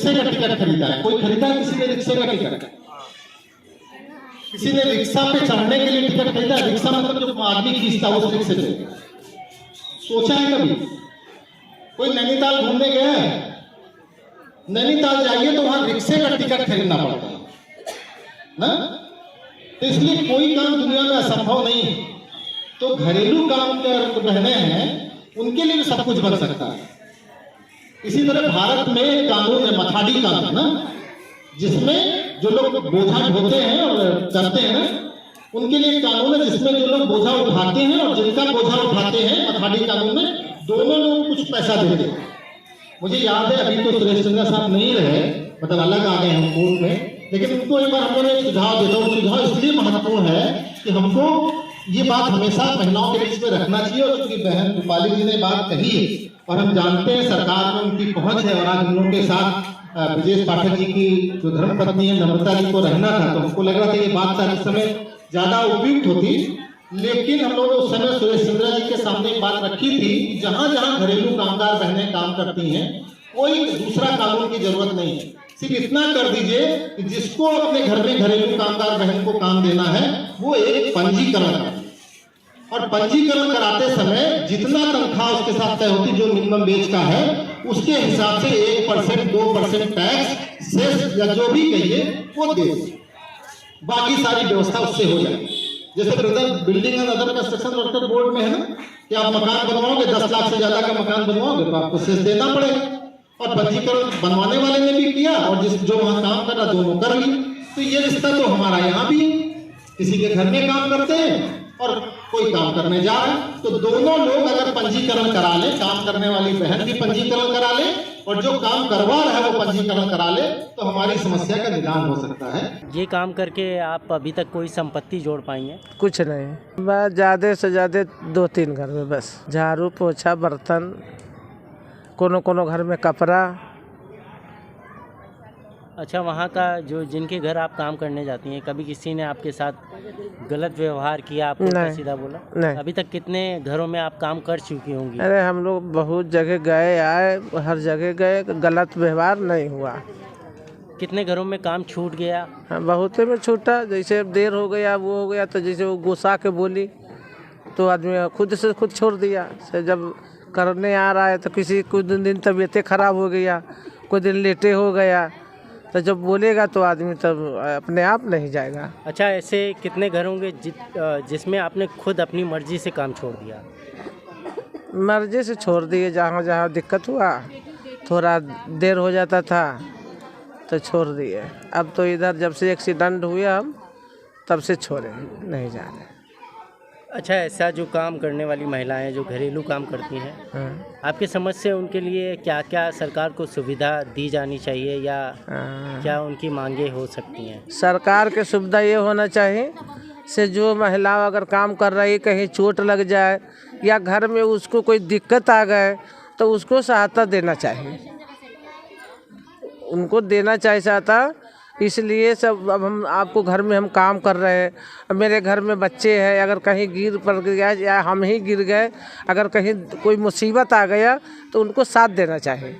रिक्शे का टिकट खरीदा है। कोई खरीदा है किसी ने रिक्शे का टिकट? किसी ने रिक्शा पे चढ़ने के लिए टिकट खरीदा? रिक्शा मतलब जो आदमी खींचता है उस रिक्शे पे सोचा है कभी? कोई नैनीताल घूमने गया है? नैनीताल जाइए तो वहां रिक्शे का टिकट खरीदना पड़ता है ना। तो इसलिए कोई काम दुनिया में असंभव नहीं है। तो घरेलू काम के बहने हैं उनके लिए भी सब कुछ बन सकता है। इसी तरह भारत में एक कानून है, मथाड़ी कानून ना, जिसमें जो लोग बोझा ढोते हैं और करते हैं उनके लिए कानून है, जिसमें जो लोग बोझा उठाते हैं और जिनका बोझा उठाते हैं, मथाड़ी कानून में दोनों लोग कुछ पैसा देते हैं। मुझे याद है अभी तो सुरेश चंद्रा साहब नहीं रहे, मतलब अलग आ गए हम कोर्ट में, लेकिन उनको एक बार हमने एक सुझाव देता हूँ। सुझाव इसलिए महत्वपूर्ण है कि हमको ये बात हमेशा महिलाओं के बीच में रखना चाहिए। और चूंकि बहन रूपाली जी ने बात कही है और हम जानते हैं सरकार में उनकी पहुंच है, और आज हम लोग के साथ ब्रजेश पाठक जी की जो धर्मपत्नी है नम्रता जी को रहना था, तो हमको लग रहा था ये बात इस समय ज्यादा उपयुक्त होती। लेकिन हम लोगों ने उस समय सुरेश चंद्रा जी के सामने एक बात रखी थी कि जहां जहां घरेलू कामगार बहनें काम करती हैं कोई दूसरा कानून की जरूरत नहीं है। सिर्फ इतना कर दीजिए कि जिसको अपने घर में घरेलू कामगार बहन को काम देना है वो एक पंजीकरण कराए, और पंजीकरण कराते समय जितना तनख्वाह उसके साथ तय होती जो मिनिमम वेज का है उसके हिसाब से 1% 2% टैक्स सेस या जो भी कहिए वो दे, बाकी सारी व्यवस्था उससे हो जाए। जैसे building and other construction worker board में है ना कि आप मकान बनवाओगे 10 लाख से ज्यादा का मकान बनवाओगे तो आपको सेस देना पड़ेगा, और पंजीकरण बनवाने वाले ने भी किया और जो वहां काम कर रहा दोनों कर ली। तो ये रिश्ता तो हमारा यहाँ भी किसी के घर में काम करते हैं और कोई काम करने जा रहा है, तो दोनों लोग अगर पंजीकरण करा ले, काम करने वाली बहन भी पंजीकरण करा ले और जो काम करवा रहा है वो पंजीकरण करा ले, तो हमारी समस्या का निदान हो सकता है। ये काम करके आप अभी तक कोई संपत्ति जोड़ पाएंगे? कुछ नहीं, बस ज़्यादा से ज़्यादा 2-3 घर में बस झाड़ू पोछा बर्तन, कोनो घर में कपड़ा। अच्छा, वहाँ का जो जिनके घर आप काम करने जाती हैं, कभी किसी ने आपके साथ गलत व्यवहार किया, आपको सीधा बोला? नहीं। अभी तक कितने घरों में आप काम कर चुकी होंगी? अरे हम लोग बहुत जगह गए आए, हर जगह गए, गलत व्यवहार नहीं हुआ। कितने घरों में काम छूट गया? हाँ, बहुत में छूटा। जैसे देर हो गया वो हो गया तो जैसे वो गुस्सा के बोली तो आदमी खुद से खुद छोड़ दिया। से जब करने आ रहा है तो किसी कुछ दिन तबीयतें खराब हो गया, कुछ दिन लेटे हो गया, तो जब बोलेगा तो आदमी तब अपने आप नहीं जाएगा। अच्छा, ऐसे कितने घर होंगे जिसमें आपने खुद अपनी मर्जी से काम छोड़ दिया? मर्जी से छोड़ दिए, जहाँ जहाँ दिक्कत हुआ, थोड़ा देर हो जाता था तो छोड़ दिए। अब तो इधर जब से एक्सीडेंट हुआ हम तब से छोड़े, नहीं जा रहे। अच्छा, ऐसा जो काम करने वाली महिलाएं जो घरेलू काम करती हैं, हाँ। आपकी समझ से उनके लिए क्या क्या सरकार को सुविधा दी जानी चाहिए या क्या उनकी मांगे हो सकती हैं? सरकार के सुविधा ये होना चाहिए से जो महिला अगर काम कर रही, कहीं चोट लग जाए या घर में उसको कोई दिक्कत आ गए तो उसको सहायता देना चाहिए, उनको देना चाहिए सहायता। इसलिए सब अब हम आपको घर में हम काम कर रहे हैं, अब मेरे घर में बच्चे हैं, अगर कहीं गिर पड़ गया या हम ही गिर गए, अगर कहीं कोई मुसीबत आ गया तो उनको साथ देना चाहिए।